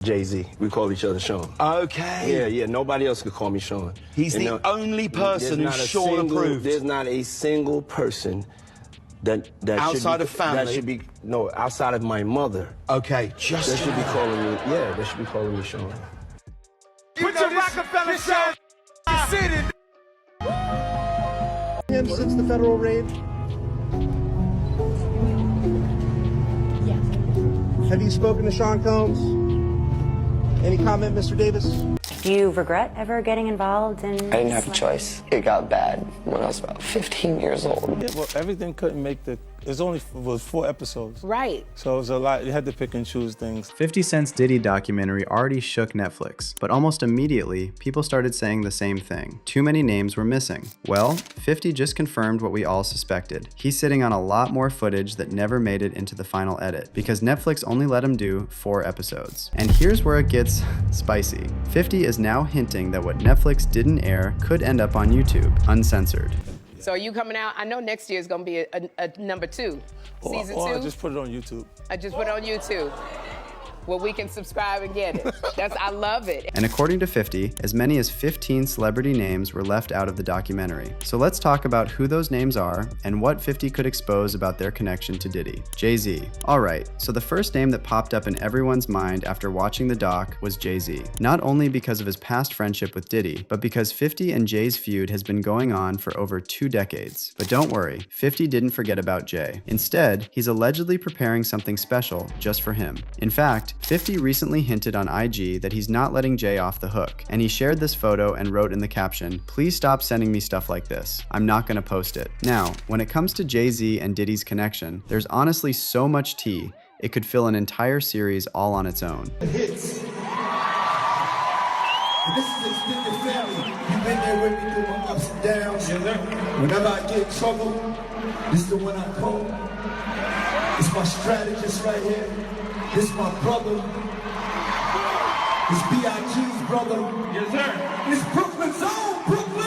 Jay-Z. We call each other Sean. Okay. Yeah. Nobody else could call me Sean. He's the only person who's Sean approved. There's not a single person that outside of family. That should be outside of my mother. Okay, that should be calling me. Yeah, they should be calling me Sean. Put your Rockefeller shit city. Him since the federal raid? Yeah. Have you spoken to Sean Combs? Any comment, Mr. Davis? Do you regret ever getting involved in... I didn't have a choice. It got bad when I was about 15 years old. Yeah, well, everything couldn't make the... was 4 episodes. Right. So it was a lot. You had to pick and choose things. 50 Cent's Diddy documentary already shook Netflix, but almost immediately, people started saying the same thing. Too many names were missing. Well, 50 just confirmed what we all suspected. He's sitting on a lot more footage that never made it into the final edit, because Netflix only let him do 4 episodes. And here's where it gets spicy. 50 is now hinting that what Netflix didn't air could end up on YouTube, uncensored. So are you coming out? I know next year is going to be a number 2, season 2. I just put it on YouTube. I just put it on YouTube. Well, we can subscribe and get it. I love it. And according to 50, as many as 15 celebrity names were left out of the documentary. So let's talk about who those names are and what 50 could expose about their connection to Diddy. Jay-Z. Alright, so the first name that popped up in everyone's mind after watching the doc was Jay-Z. Not only because of his past friendship with Diddy, but because 50 and Jay's feud has been going on for over 2 decades. But don't worry, 50 didn't forget about Jay. Instead, he's allegedly preparing something special just for him. In fact, 50 recently hinted on IG that he's not letting Jay off the hook, and he shared this photo and wrote in the caption, "Please stop sending me stuff like this. I'm not gonna post it." Now, when it comes to Jay-Z and Diddy's connection, there's honestly so much tea, it could fill an entire series all on its own. Hits. And this is extended family. You've been there with me through my ups and downs. Whenever I get in trouble, this is the one I call. It's my strategist right here. This is my brother. It's B.I.G's brother. Yes, sir. It's Brooklyn's own Brooklyn!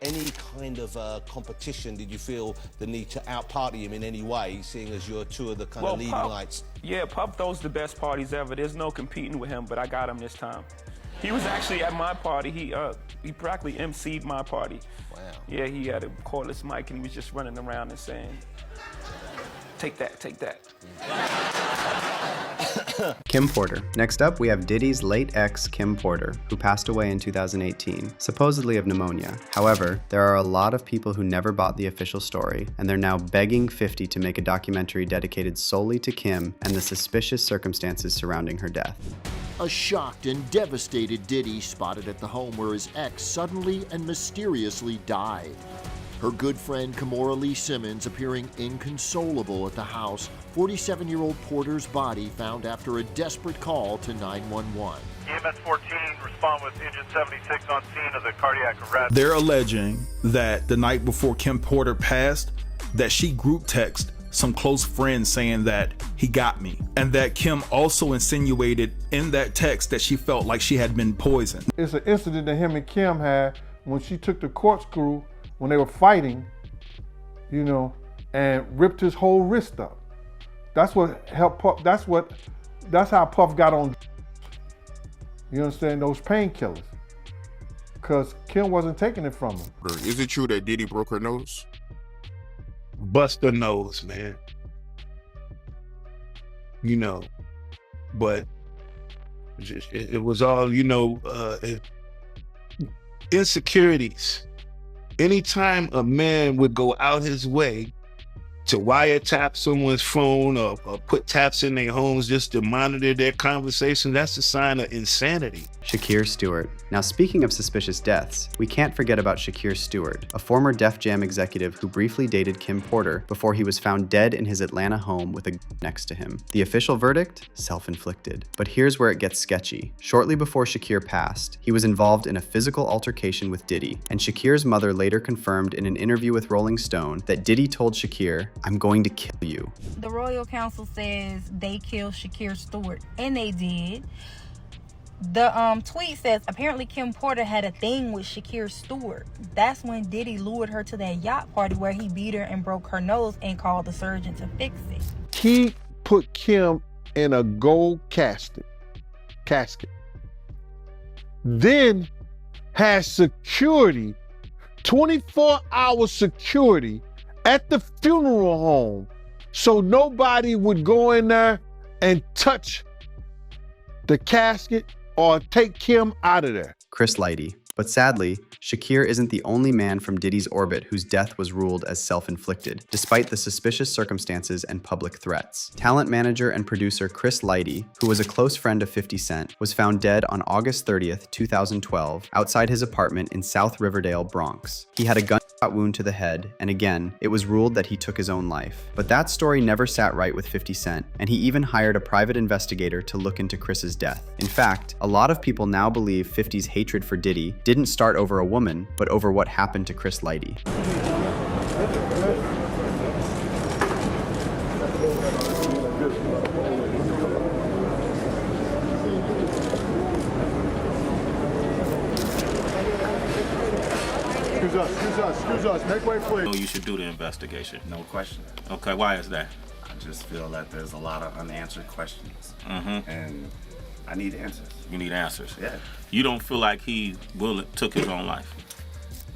Any kind of competition, did you feel the need to out-party him in any way, seeing as you're 2 of the kind of leading lights? Yeah, Puff throws the best parties ever. There's no competing with him, but I got him this time. He was actually at my party. He practically emceed my party. Wow. Yeah, he had a cordless mic and he was just running around and saying, "Take that, take that." Kim Porter. Next up, we have Diddy's late ex, Kim Porter, who passed away in 2018, supposedly of pneumonia. However, there are a lot of people who never bought the official story, and they're now begging 50 to make a documentary dedicated solely to Kim and the suspicious circumstances surrounding her death. A shocked and devastated Diddy spotted at the home where his ex suddenly and mysteriously died. Her good friend Kimora Lee Simmons appearing inconsolable at the house, 47-year-old Porter's body found after a desperate call to 911. EMS 14, respond with engine 76 on scene of the cardiac arrest. They're alleging that the night before Kim Porter passed, that she group texted some close friends saying that he got me, and that Kim also insinuated in that text that she felt like she had been poisoned. It's an incident that him and Kim had when she took the corkscrew when they were fighting, you know, and ripped his whole wrist up. That's what helped Puff, that's how Puff got on, you understand, those painkillers. Because Kim wasn't taking it from him. Is it true that Diddy broke her nose? Bust her nose, man. You know, but it was all, you know, insecurities. Anytime a man would go out his way to wiretap someone's phone or put taps in their homes just to monitor their conversation, that's a sign of insanity. Shakir Stewart. Now, speaking of suspicious deaths, we can't forget about Shakir Stewart, a former Def Jam executive who briefly dated Kim Porter before he was found dead in his Atlanta home with a next to him. The official verdict? Self-inflicted. But here's where it gets sketchy. Shortly before Shakir passed, he was involved in a physical altercation with Diddy, and Shakir's mother later confirmed in an interview with Rolling Stone that Diddy told Shakir, "I'm going to kill you." The Royal Council says they killed Shakir Stewart, and they did. The tweet says apparently Kim Porter had a thing with Shakir Stewart. That's when Diddy lured her to that yacht party where he beat her and broke her nose and called the surgeon to fix it. He put Kim in a gold casket casket. Then had security, 24-hour security at the funeral home, so nobody would go in there and touch the casket or take Kim out of there. Chris Lighty. But sadly, Shakir isn't the only man from Diddy's orbit whose death was ruled as self-inflicted, despite the suspicious circumstances and public threats. Talent manager and producer Chris Lighty, who was a close friend of 50 Cent, was found dead on August 30th, 2012, outside his apartment in South Riverdale, Bronx. He had a gunshot wound to the head, and again, it was ruled that he took his own life. But that story never sat right with 50 Cent, and he even hired a private investigator to look into Chris's death. In fact, a lot of people now believe 50's hatred for Diddy didn't start over a woman, but over what happened to Chris Lighty. Excuse us, make way please. No, you should do the investigation. No question. Okay, why is that? I just feel that there's a lot of unanswered questions. And I need answers. You need answers? Yeah. You don't feel like he took his own life?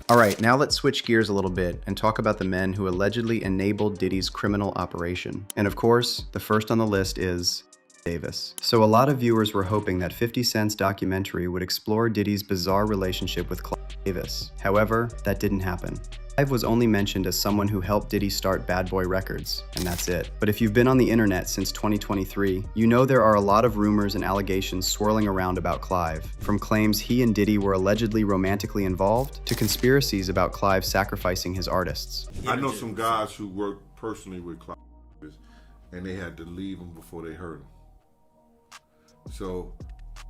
All right, now let's switch gears a little bit and talk about the men who allegedly enabled Diddy's criminal operation. And of course, the first on the list is Davis. So a lot of viewers were hoping that 50 Cent's documentary would explore Diddy's bizarre relationship with Clive Davis. However, that didn't happen. Clive was only mentioned as someone who helped Diddy start Bad Boy Records, and that's it. But if you've been on the internet since 2023, you know there are a lot of rumors and allegations swirling around about Clive, from claims he and Diddy were allegedly romantically involved, to conspiracies about Clive sacrificing his artists. I know some guys who worked personally with Clive, and they had to leave him before they hurt him. So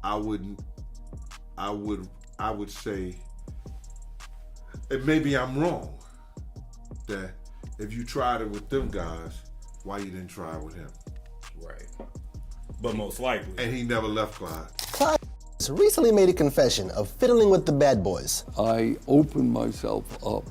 I would say, and maybe I'm wrong, that if you tried it with them guys, why you didn't try it with him? Right. But most likely. And he never left Clive. Clive recently made a confession of fiddling with the bad boys. I opened myself up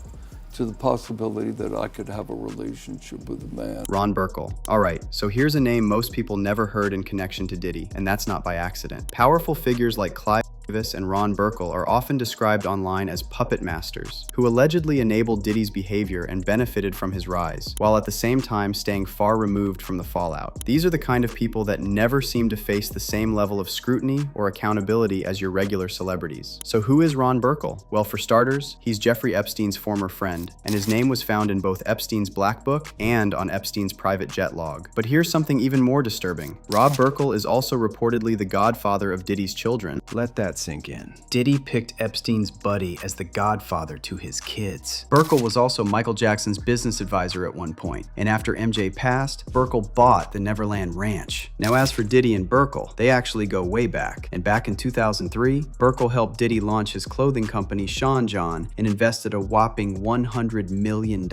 to the possibility that I could have a relationship with a man. Ron Burkle. All right, so here's a name most people never heard in connection to Diddy, and that's not by accident. Powerful figures like Clive Davis and Ron Burkle are often described online as puppet masters, who allegedly enabled Diddy's behavior and benefited from his rise, while at the same time staying far removed from the fallout. These are the kind of people that never seem to face the same level of scrutiny or accountability as your regular celebrities. So who is Ron Burkle? Well, for starters, he's Jeffrey Epstein's former friend, and his name was found in both Epstein's Black Book and on Epstein's private jet log. But here's something even more disturbing. Rob Burkle is also reportedly the godfather of Diddy's children. Let that sink in. Diddy picked Epstein's buddy as the godfather to his kids. Burkle was also Michael Jackson's business advisor at one point, and after MJ passed, Burkle bought the Neverland Ranch. Now as for Diddy and Burkle, they actually go way back, and back in 2003, Burkle helped Diddy launch his clothing company Sean John and invested a whopping $100 million.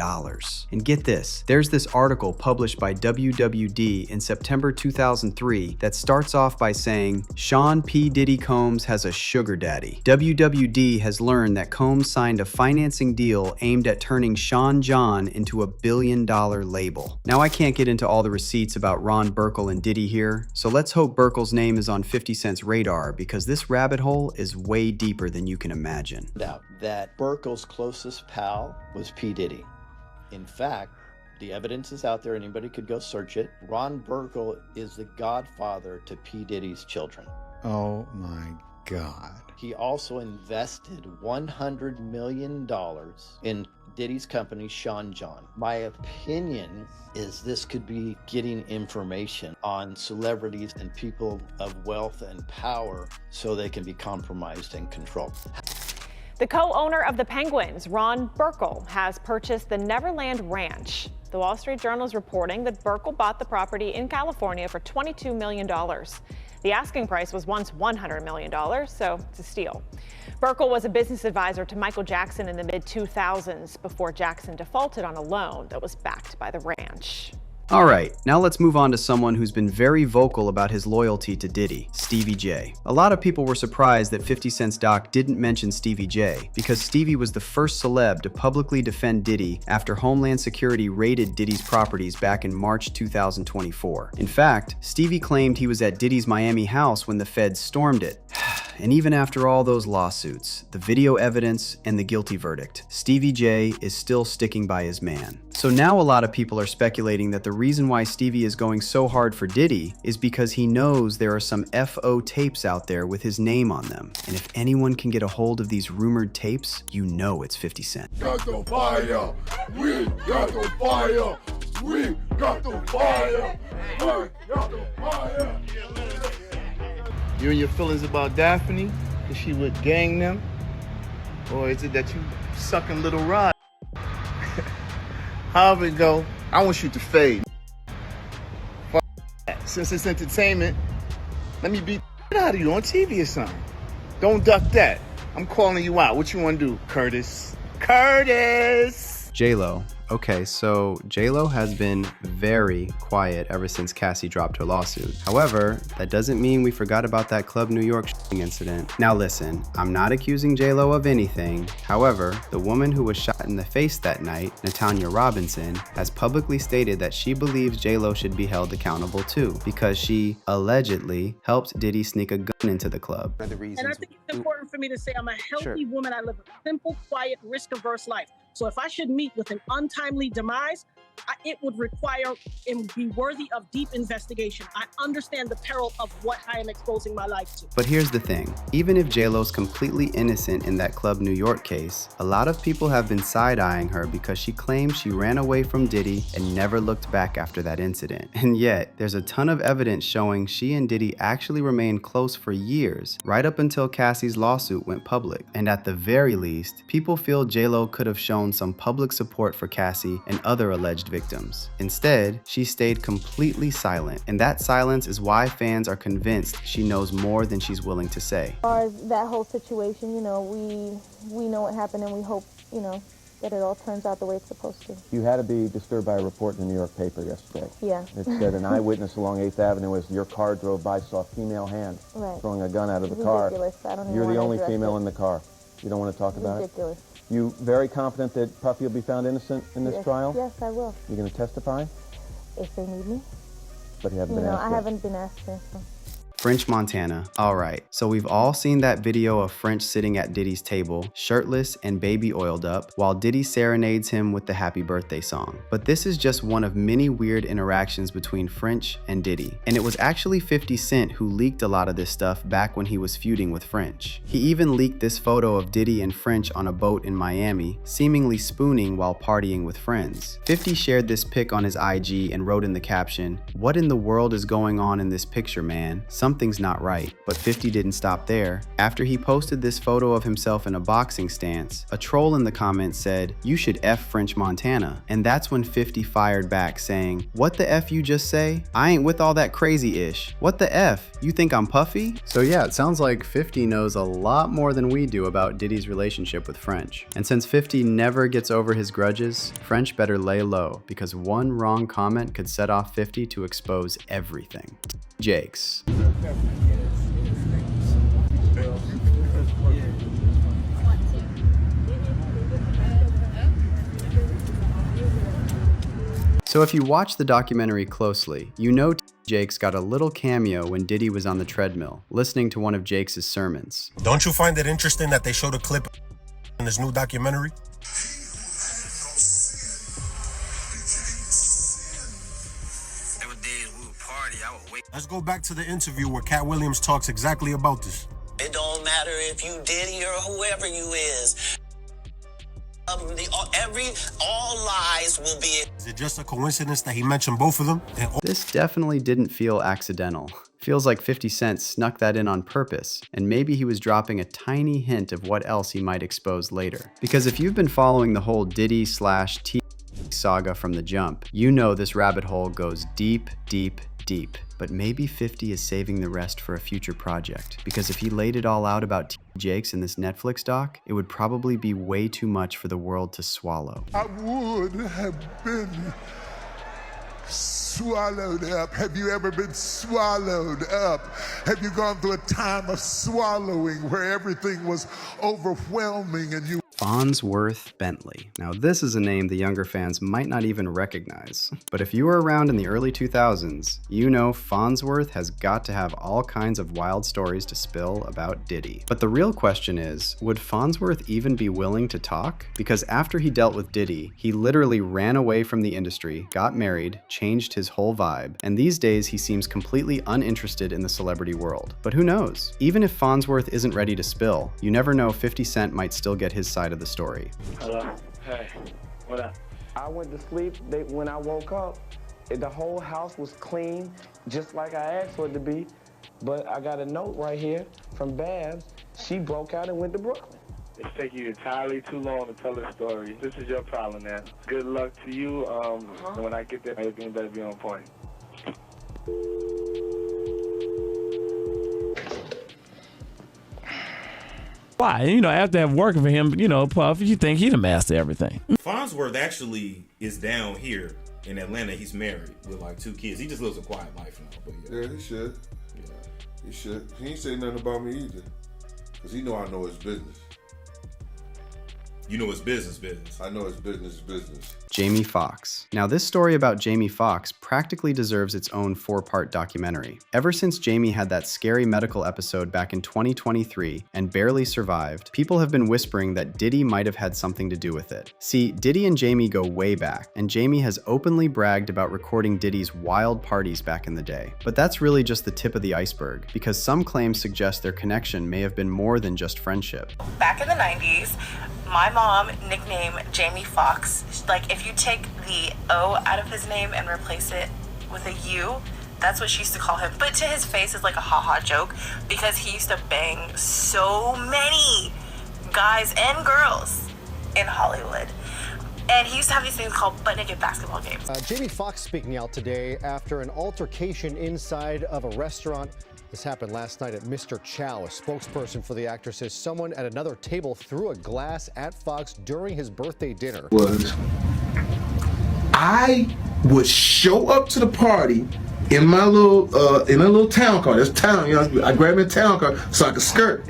And get this, there's this article published by WWD in September 2003 that starts off by saying, Sean P. Diddy Combs has a sugar daddy. WWD has learned that Combs signed a financing deal aimed at turning Sean John into a billion-dollar label. Now I can't get into all the receipts about Ron Burkle and Diddy here, so let's hope Burkle's name is on 50 Cent's radar, because this rabbit hole is way deeper than you can imagine. Out that Burkle's closest pal was P. Diddy. In fact, the evidence is out there, anybody could go search it. Ron Burkle is the godfather to P. Diddy's children. Oh my God. He also invested $100 million in Diddy's company, Sean John. My opinion is this could be getting information on celebrities and people of wealth and power so they can be compromised and controlled. The co-owner of the Penguins, Ron Burkle, has purchased the Neverland Ranch. The Wall Street Journal is reporting that Burkle bought the property in California for $22 million. The asking price was once $100 million, so it's a steal. Burkle was a business advisor to Michael Jackson in the mid-2000s before Jackson defaulted on a loan that was backed by the ranch. Alright, now let's move on to someone who's been very vocal about his loyalty to Diddy, Stevie J. A lot of people were surprised that 50 Cent's doc didn't mention Stevie J, because Stevie was the first celeb to publicly defend Diddy after Homeland Security raided Diddy's properties back in March 2024. In fact, Stevie claimed he was at Diddy's Miami house when the feds stormed it. And even after all those lawsuits, the video evidence, and the guilty verdict, Stevie J is still sticking by his man. So now a lot of people are speculating that the reason why Stevie is going so hard for Diddy is because he knows there are some FO tapes out there with his name on them. And if anyone can get a hold of these rumored tapes, you know it's 50 Cent. Got the fire! We got the fire! We got the fire! We got the fire! You and your feelings about Daphne, is she with gang them? Or is it that you sucking little rod? However it go, I want you to fade. Fuck that. Since it's entertainment, let me beat the out of you on TV or something. Don't duck that. I'm calling you out. What you want to do, Curtis? Curtis! J-Lo. Okay, so J-Lo has been very quiet ever since Cassie dropped her lawsuit. However, that doesn't mean we forgot about that Club New York incident. Now listen, I'm not accusing J-Lo of anything. However, the woman who was shot in the face that night, Natanya Robinson, has publicly stated that she believes J-Lo should be held accountable too, because she allegedly helped Diddy sneak a gun into the club. And I think it's important for me to say I'm a healthy woman. I live a simple, quiet, risk-averse life. So if I should meet with an untimely demise, it would require and be worthy of deep investigation. I understand the peril of what I am exposing my life to. But here's the thing, even if J-Lo's completely innocent in that Club New York case, a lot of people have been side-eyeing her because she claims she ran away from Diddy and never looked back after that incident. And yet, there's a ton of evidence showing she and Diddy actually remained close for years, right up until Cassie's lawsuit went public. And at the very least, people feel J-Lo could have shown some public support for Cassie and other alleged victims. Instead, she stayed completely silent, and that silence is why fans are convinced she knows more than she's willing to say. As far as that whole situation, you know, we know what happened, and we hope, you know, that it all turns out the way it's supposed to. You had to be disturbed by a report in the New York paper yesterday. Yeah. It said an eyewitness along 8th Avenue as your car drove by saw a female hand throwing a gun out of the car. Ridiculous. I don't even You're the only address female it. in the car. You don't want to talk about Ridiculous. it? You very confident that Puffy will be found innocent in this trial? Yes, I will. You going to testify? If they need me. But you haven't been asked I yet. haven't been asked yet. So. French Montana. Alright, so we've all seen that video of French sitting at Diddy's table, shirtless and baby oiled up, while Diddy serenades him with the happy birthday song. But this is just one of many weird interactions between French and Diddy. And it was actually 50 Cent who leaked a lot of this stuff back when he was feuding with French. He even leaked this photo of Diddy and French on a boat in Miami, seemingly spooning while partying with friends. 50 shared this pic on his IG and wrote in the caption, "What in the world is going on in this picture, man? Something's not right." But 50 didn't stop there. After he posted this photo of himself in a boxing stance, a troll in the comments said, "You should F French Montana." And that's when 50 fired back saying, "What the F you just say? I ain't with all that crazy-ish. What the F? You think I'm Puffy?" So yeah, it sounds like 50 knows a lot more than we do about Diddy's relationship with French. And since 50 never gets over his grudges, French better lay low, because one wrong comment could set off 50 to expose everything. Jakes. So if you watch the documentary closely, you know Jakes got a little cameo when Diddy was on the treadmill, listening to one of Jakes' sermons. Don't you find it interesting that they showed a clip in this new documentary? Let's go back to the interview where Cat Williams talks exactly about this. It don't matter if you Diddy or whoever you is. All lies will be. Is it just a coincidence that he mentioned both of them? This definitely didn't feel accidental. Feels like 50 Cent snuck that in on purpose, and maybe he was dropping a tiny hint of what else he might expose later. Because if you've been following the whole Diddy/T saga from the jump, you know this rabbit hole goes deep, deep, deep. But maybe 50 is saving the rest for a future project, because if he laid it all out about T. Jakes in this Netflix doc, it would probably be way too much for the world to swallow. I would have been swallowed up? Have you ever been swallowed up? Have you gone through a time of swallowing where everything was overwhelming and you... Farnsworth Bentley. Now this is a name the younger fans might not even recognize. But if you were around in the early 2000s, you know Farnsworth has got to have all kinds of wild stories to spill about Diddy. But the real question is, would Farnsworth even be willing to talk? Because after he dealt with Diddy, he literally ran away from the industry, got married, changed his whole vibe, and these days he seems completely uninterested in the celebrity world. But who knows? Even if Farnsworth isn't ready to spill, you never know, 50 Cent might still get his side of the story. Hello. Hey. What up? I went to sleep. When I woke up, the whole house was clean, just like I asked for it to be. But I got a note right here from Babs. She broke out and went to Brooklyn. It's taking you entirely too long to tell this story. This is your problem, man. Good luck to you. When I get there, everything better be on point. Why? You know, after working for him, you know, Puff, you think he'd master everything. Farnsworth actually is down here in Atlanta. He's married with like 2 kids. He just lives a quiet life now. But yeah, he should. Yeah, he should. He ain't say nothing about me either, cause he know I know his business. You know his business. I know his business. Jamie Foxx. Now this story about Jamie Foxx practically deserves its own 4-part documentary. Ever since Jamie had that scary medical episode back in 2023 and barely survived, people have been whispering that Diddy might have had something to do with it. See, Diddy and Jamie go way back, and Jamie has openly bragged about recording Diddy's wild parties back in the day. But that's really just the tip of the iceberg, because some claims suggest their connection may have been more than just friendship. Back in the 90s, my mom nicknamed Jamie Foxx, like if you take the O out of his name and replace it with a U, that's what she used to call him. But to his face, it's like a ha-ha joke because he used to bang so many guys and girls in Hollywood. And he used to have these things called butt-naked basketball games. Jamie Foxx speaking out today after an altercation inside of a restaurant. This happened last night at Mr. Chow. A spokesperson for the actor says someone at another table threw a glass at Foxx during his birthday dinner. I would show up to the party in my little town car. That's town, you know. I grab my town car so I could skirt.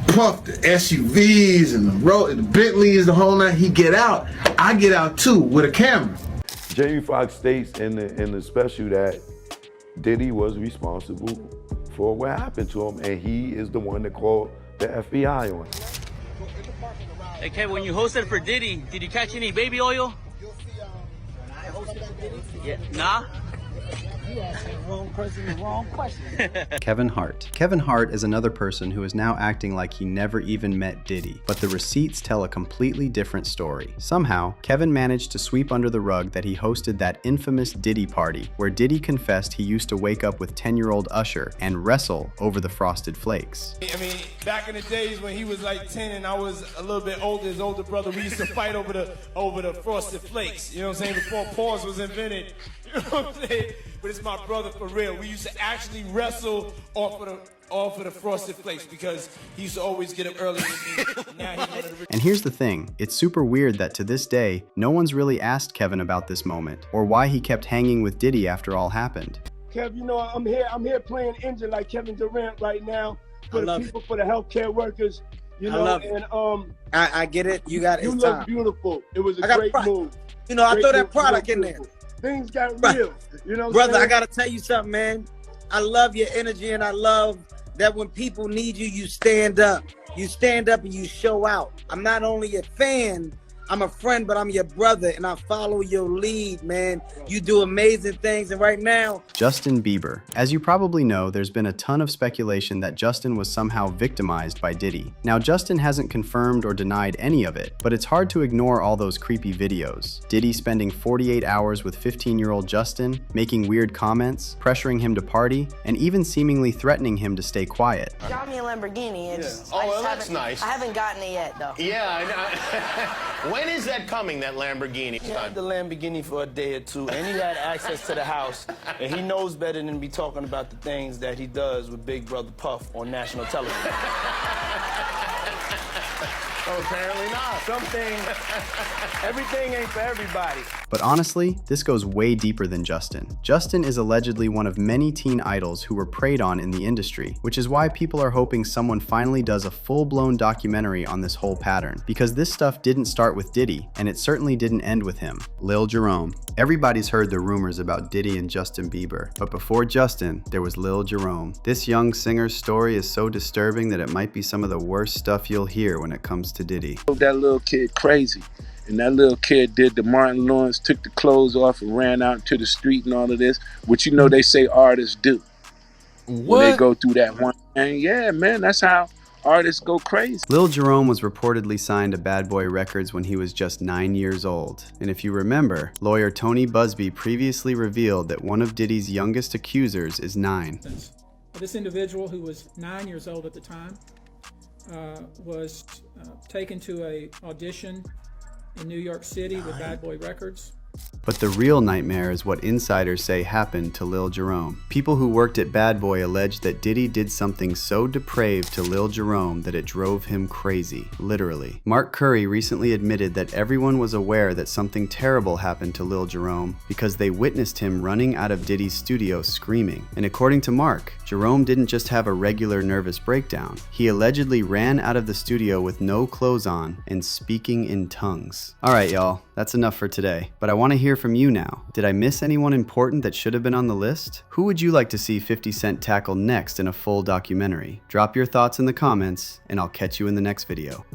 Puff the SUVs and the Bentleys, the whole night. He get out. I get out too with a camera. Jamie Foxx states in the special that Diddy was responsible for what happened to him, and he is the one that called the FBI on him. Hey, Kevin, when you hosted for Diddy, did you catch any baby oil? Yeah. Nah? You asking the wrong person the wrong question. Kevin Hart. Kevin Hart is another person who is now acting like he never even met Diddy, but the receipts tell a completely different story. Somehow, Kevin managed to sweep under the rug that he hosted that infamous Diddy party, where Diddy confessed he used to wake up with 10-year-old Usher and wrestle over the Frosted Flakes. I mean, back in the days when he was like 10 and I was a little bit older, his older brother, we used to fight over the Frosted Flakes. You know what I'm saying? Before pause was invented. You know what I'm saying? But it's my brother for real. We used to actually wrestle off of the Frosted Flakes because he used to always get up early with me. Now And here's the thing, it's super weird that to this day, no one's really asked Kevin about this moment, or why he kept hanging with Diddy after all happened. Kev, you know, I'm here playing injured like Kevin Durant right now for the people, for the healthcare workers. You know, and I get it. You got it. You look beautiful. It was a great move. You know, I throw that product in there. Things got real. You know, brother, I gotta tell you something, man. I love your energy, and I love that when people need you, you stand up. You stand up and you show out. I'm not only a fan, I'm a friend, but I'm your brother, and I follow your lead, man. You do amazing things, and right now... Justin Bieber. As you probably know, there's been a ton of speculation that Justin was somehow victimized by Diddy. Now, Justin hasn't confirmed or denied any of it, but it's hard to ignore all those creepy videos. Diddy spending 48 hours with 15-year-old Justin, making weird comments, pressuring him to party, and even seemingly threatening him to stay quiet. Got me a Lamborghini, and that's nice. I haven't gotten it yet, though. Yeah, I know. When is that coming, that Lamborghini? He had the Lamborghini for a day or two, and he had access to the house, and he knows better than to be talking about the things that he does with Big Brother Puff on national television. Oh, apparently not. Everything ain't for everybody. But honestly, this goes way deeper than Justin. Justin is allegedly one of many teen idols who were preyed on in the industry, which is why people are hoping someone finally does a full-blown documentary on this whole pattern. Because this stuff didn't start with Diddy, and it certainly didn't end with him. Lil Jerome. Everybody's heard the rumors about Diddy and Justin Bieber, but before Justin, there was Lil Jerome. This young singer's story is so disturbing that it might be some of the worst stuff you'll hear when it comes to Diddy. That little kid crazy. And that little kid did the Martin Lawrence, took the clothes off and ran out into the street and all of this, which you know they say artists do. When they go through that one thing. Yeah, man, that's how artists go crazy. Lil Jerome was reportedly signed to Bad Boy Records when he was just 9 years old. And if you remember, lawyer Tony Busby previously revealed that one of Diddy's youngest accusers is 9. This individual, who was 9 years old at the time, was taken to an audition in New York City with Bad Boy Records. But the real nightmare is what insiders say happened to Lil Jerome. People who worked at Bad Boy alleged that Diddy did something so depraved to Lil Jerome that it drove him crazy, literally. Mark Curry recently admitted that everyone was aware that something terrible happened to Lil Jerome because they witnessed him running out of Diddy's studio screaming. And according to Mark, Jerome didn't just have a regular nervous breakdown. He allegedly ran out of the studio with no clothes on and speaking in tongues. Alright y'all, that's enough for today. But I want to hear from you now. Did I miss anyone important that should have been on the list? Who would you like to see 50 Cent tackle next in a full documentary? Drop your thoughts in the comments, and I'll catch you in the next video.